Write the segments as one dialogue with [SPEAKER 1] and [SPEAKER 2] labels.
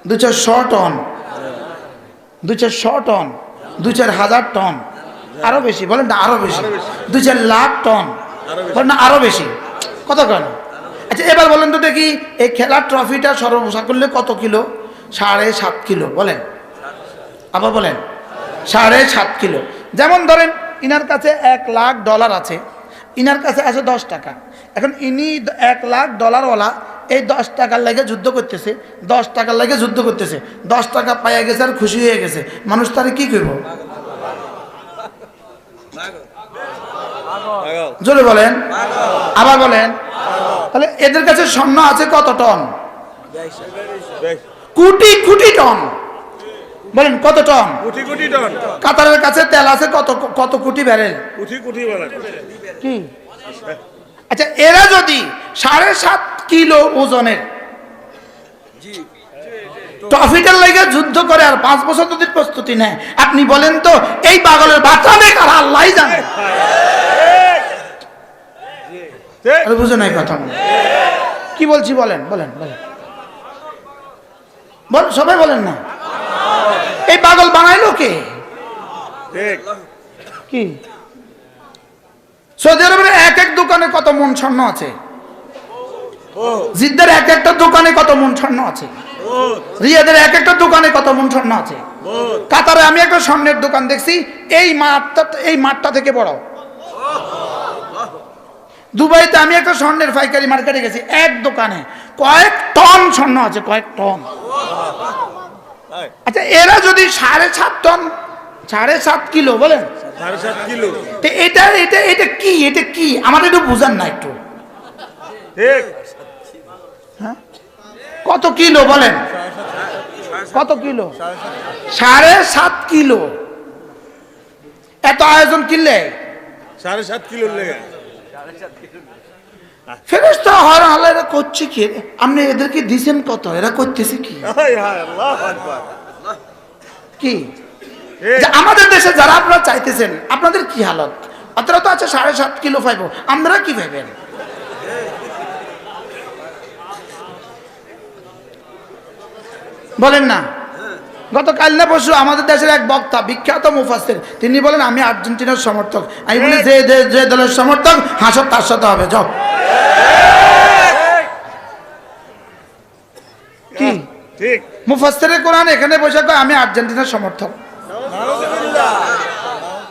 [SPEAKER 1] 200 ton, 200 ton, 2-4 হাজার ton, আরো বেশি বলেন না, আরো বেশি, 2-4 লাখ টন বলেন না, আরো বেশি, কত কেন? আচ্ছা এবার বলেন তো দেখি, এই খেলার ট্রফিটা সর্বমোসা করলে কত কিলো? 7.5 কিলো। বলেন, আবার বলেন, 7.5 কিলো। যেমন ধরেন ইনার কাছে $1,00,000 আছে, ইনার কাছে আছে 10 টাকা। এখন ইনি $1,00,000 এই 10 টাকার লাগে যুদ্ধ করতেছে, 10 টাকার লাগে যুদ্ধ করতেছে, 10 টাকা পাইয়া গেছে আর খুশি হয়ে গেছে, মানুষ তারে কি করব? জোরে বলেন, আবার বলেন। তাহলে এদের কাছে স্বর্ণ আছে কত টন? কোটি কোটি টন। বলেন কত টন?
[SPEAKER 2] কোটি কোটি টন।
[SPEAKER 1] কাতারের কাছে তেল আছে কত কত কোটি ব্যারেল?
[SPEAKER 2] কোটি কোটি ব্যারেল।
[SPEAKER 1] কি? আচ্ছা এরা যদি 7.5 কিলো ওজনের ট্রফিটার লাগে যুদ্ধ করে আর 5 বছর যদি প্রস্তুতি নেয়, আপনি বলেন তো এই পাগলের বাচ্চা বেকার আল্লাহই জানে। বুঝে নাই কথা? কি বলছি বলেন, বলেন বলেন, সবাই বলেন না। এই পাগল বানাইলো কে? কি? সৌদি আরবের এক এক দোকানে কত মন স্বর্ণ আছে? জিদ্দার এক একটা দোকানে কত মন স্বর্ণ আছে? রিয়াদের এক একটা দোকানে কত মন স্বর্ণ আছে? কাতারে আমি একটা স্বর্ণের দোকান দেখছি, এই মাঠটা থেকে বড়। দুবাইতে আমি একটা স্বর্ণের পাইকারি মার্কেটে গেছি, এক দোকানে কয়েক টন স্বর্ণ আছে, কয়েক টন। আচ্ছা এরা যদি 7.5 টন, 7.5 কিলো বলেন,
[SPEAKER 2] 7.5 কিলো,
[SPEAKER 1] এটা এটা এটা কি? এটা কি আমাদের একটু বুঝান না একটু? হ্যাঁ কত কিলো বলেন? কত কিলো? 7.5 কিলো। এত আয়োজন কিনলে
[SPEAKER 2] 7.5 কিলো লেগে
[SPEAKER 1] ফেরেশতা হয়রান আল্লাহ, এরা করছে কি? আপনি এদেরকে দিছেন কত? এরা করতেছে কি? কি আমাদের দেশে যারা আপনারা চাইতেছেন, আপনাদের কি হালত? অতটা তো আছে 7.5 কিলো পাইবো, আমরা কি ভাবেন? বলেন না। গতকাল না পরশু আমাদের দেশের এক বক্তা, বিখ্যাত মুফাসসির, তিনি বলেন আমি আর্জেন্টিনার সমর্থক। আমি বলি যে দলের সমর্থক হাসর তার সাথে হবে, যাও। কি
[SPEAKER 2] ঠিক?
[SPEAKER 1] মুফাসসিরে কোরআন এখানে বসে কয় আমি আর্জেন্টিনার সমর্থক।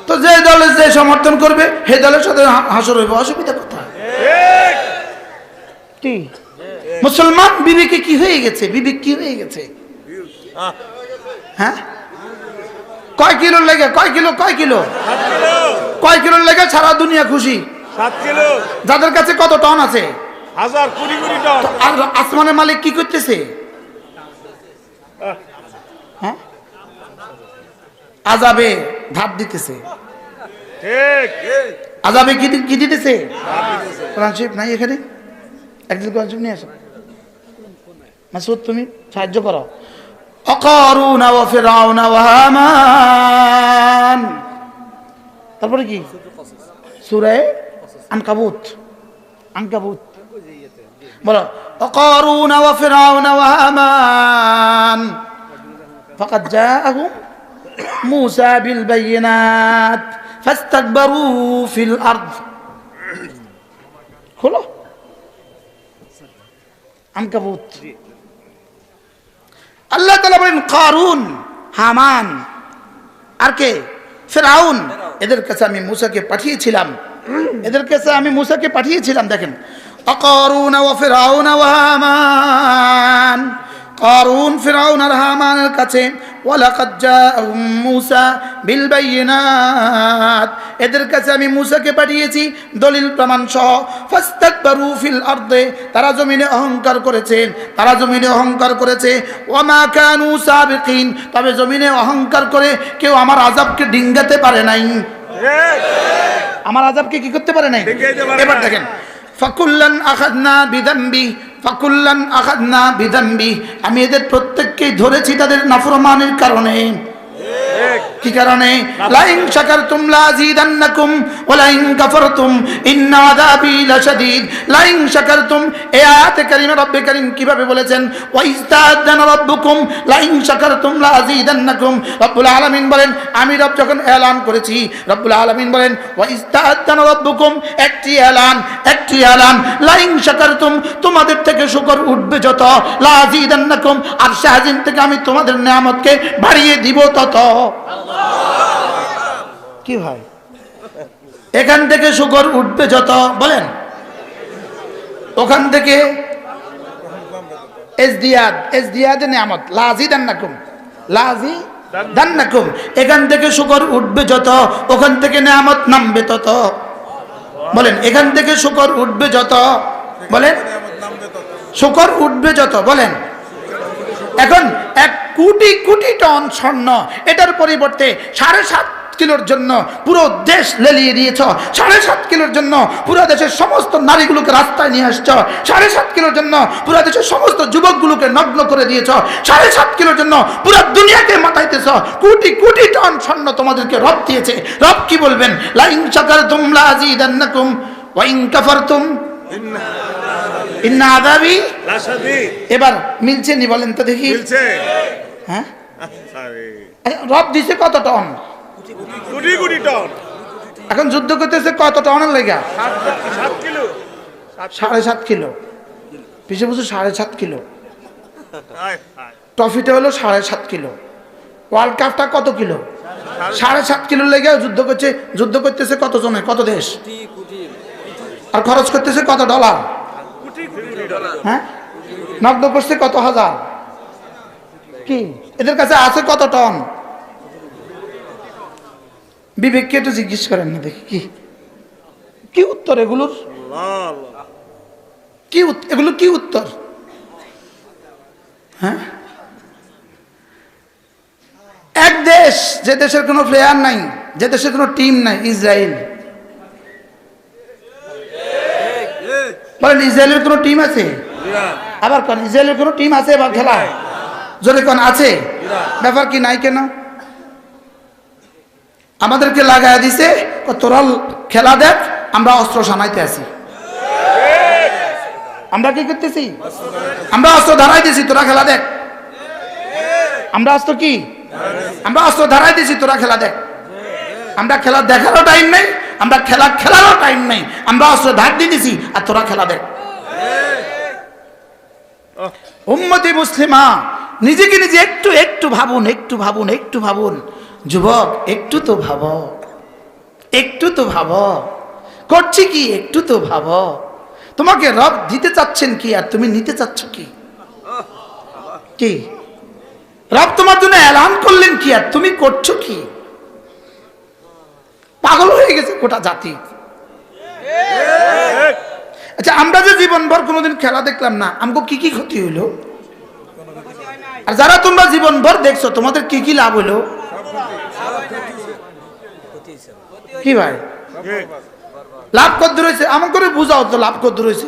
[SPEAKER 1] তো যে দলের যে সমর্থন করবে সেই দলের সাথে হাসর হইবে, অসুবিধা কোথায়? কি মুসলমান বিবেকে কি হয়ে গেছে? বিবেক কি হয়ে গেছে? হ্যাঁ কয় কিলোর লেগে? কয় কিলো? কয় কিলো? কয় কিলোর লেগে সারা দুনিয়া খুশি?
[SPEAKER 2] 7 কিলো।
[SPEAKER 1] যাদের কাছে কত টন আছে?
[SPEAKER 2] হাজার, কোটি কোটি টন।
[SPEAKER 1] আর আসমানের মালিক কি করতেছে? হ্যাঁ আযাবে ভাত দিতেছে।
[SPEAKER 2] ঠিক।
[SPEAKER 1] আযাবে কি দিতেছে? কোরআন শরীফ নাই এখানে? একদিন কোরআন শরীফ নিয়ে আসো। মাসুদ তুমি সাহায্য করো। অকারুন ওয়া ফিরআউন ওয়া হামান। তারপরে কি? সূরা আনকাবুত। আনকাবুত বলো। অকারুন ওয়া ফিরআউন ওয়া হামান ফাকাদ জাআহুম মূসা বিল বাইয়িনাত ফাস্তাকবারু ফিল আরদ। খোলো আনকাবুত। আল্লাহ তাআলা বলেন কারুন, হামান আর কে? ফিরআউন। এদের কাছে আমি মূসাকে পাঠিয়েছিলাম, এদের কাছে আমি মূসাকে পাঠিয়েছিলাম। দেখেন আকারুন ওয়া ফিরআউন ওয়া হামান, কারুন ফিরআউন আর হামানের কাছে ওয়ালাকাদ জাআহুম মূসা বিল বাইয়িনাত, এদের কাছে আমি মূসাকে পাঠিয়েছি দলিল প্রমাণ সহ। ফাস্তাকবারু ফিল আরদে, তারা জমিনে অহংকার করেছে, তারা জমিনে অহংকার করেছে। ওয়া মা কানু সাবিকিন, তবে জমিনে অহংকার করে কেউ আমার আযাবকে ডিঙ্গাতে পারে নাই। আমার আযাবকে কি করতে পারে নাই? এবার দেখেন ফাকুল্লান আখাযনা বিযামবি, ফাকুল্লান আখাযনা বিযামবি, আমি এদের প্রত্যেককেই ধরেছি তাদের নাফরমানির কারণে। কি কারণে? লাইন শাকারতুম লাযিদান্নাকুম ওয়া লাইন কাফারতুম ইন্না আযাবি লাশাদীদ। লাইন শাকারতুম, এই আয়াতে কারিমে রব্বে কারীম কিভাবে বলেছেন? ওয়া ইস্তাআযানা রাব্বুকুম লাইন শাকারতুম লাযিদান্নাকুম। রব্বুল আলামিন বলেন, আমি রব যখন এলান করেছি, রব্বুল আলামিন বলেন ওয়া ইস্তাআযানা রাব্বুকুম, একটি এলান লাইন শাকারতুম, তোমাদের থেকে শুকর উঠবে যত, লাযিদান্নাকুম, আর শাহজিন থেকে আমি তোমাদের নিয়ামতকে বাড়িয়ে দিব তত। কি ভাই, এখান থেকে শুকর উঠবে যত, বলেন, ওখান থেকে এজদিয়াদে নিয়ামত, লাযিদান্নাকুম, এখান থেকে শুকর উঠবে যত, ওখান থেকে নিয়ামত নামবে তত। বলেন, এখান থেকে শুকর উঠবে যত, বলেন, শুকর উঠবে যত, বলেন। এখন 1 কোটি কোটি টন স্বর্ণ, এটার পরিবর্তে 7.5 কিলোর জন্য পুরো দেশ লেলিয়ে দিয়েছ, 7.5 কিলোর জন্য পুরো দেশের সমস্ত নারীগুলোকে রাস্তায় নিয়ে আসছ, 7.5 কিলোর জন্য পুরো দেশের সমস্ত যুবকগুলোকে নগ্ন করে দিয়েছ, 7.5 কিলোর জন্য পুরো দুনিয়াকে মাথাইতেছ। কোটি কোটি টন স্বর্ণ তোমাদেরকে রব দিয়েছে। রব কি বলবেন? লাইন শাকারতুম লাযিদান্নাকুম ওয়া ইন কাফারতুম ইন্না আযাবি লাশাদীদ। এবার মিলছে নি, বলেন তো দেখি।
[SPEAKER 2] মিলছে?
[SPEAKER 1] হ্যাঁ,
[SPEAKER 2] আরে
[SPEAKER 1] রব দিছে কত টন?
[SPEAKER 2] কোটি কোটি টন।
[SPEAKER 1] এখন যুদ্ধ করতেছে কত টনের লেগা?
[SPEAKER 2] 7 কিলো।
[SPEAKER 1] 7.5 কিলো, পিছিয়ে বুঝে 7.5 কিলো।
[SPEAKER 2] হায় হায়।
[SPEAKER 1] ট্রফিটা হলো 7.5 কিলো। ওয়ার্ল্ড কাপটা কত কিলো? 7.5 কিলোর লেগে যুদ্ধ করতেছে কত জনে, কত দেশ, আর খরচ করতেছে কত ডলার? হ্যাঁ, নগ্ন করছে কত হাজার। কি এদের কাছে আছে কত টন? বিবেককে একটু জিজ্ঞেস করেন না দেখি, কি উত্তর এগুলোর? এগুলো কি উত্তর? হ্যাঁ, এক দেশ, যে দেশের কোনো প্লেয়ার নাই, যে দেশের কোনো টিম নাই, ইসরায়েল। বলেন, ইসরায়েলের কোনো টিম আছে? আবার কোন ইসরায়েলের কোনো টিম আছে এবার খেলা? জোরে কোন আছে? ব্যাপার কি নাই কেন? আমাদেরকে লাগায় দিছে, তোরা খেলা দেখ, আমরা অস্ত্র সানাইতে আছি। আমরা কি করতেছি? আমরা অস্ত্র ধারাই দিছি, তোরা খেলা দেখ। আমরা অস্ত্র কি? আমরা অস্ত্র ধারাই দিছি, তোরা খেলা দেখ। আমরা খেলা দেখারও টাইম নেই, আমরা খেলারও টাইম নেই, আমরা অস্ত্র ধার দিয়ে দিছি, আর তোরা খেলা দেখ। উম্মতি মুসলিমা, নিজেকে নিজে একটু ভাবুন, যুবক, একটু তো ভাবো, করছি কি, একটু তো ভাবো। তোমাকে রব দিতে চাচ্ছেন কি, আর তুমি নিতে চাচ্ছ কি? কি রব তোমার জন্য এলান করলেন কি, আর তুমি করছো কি? পাগল হয়ে গেছে গোটা জাতি। আচ্ছা, আমরা যে জীবনভর কোনোদিন খেলা দেখলাম না, আমাকে কি ক্ষতি হইলো? আর যারা তোমরা জীবনভর দেখছো, তোমাদের কি লাভ হইলো? কি ভাই, লাভ কত রয়েছে? আমার করে বুঝাও তো, লাভ কত রয়েছে?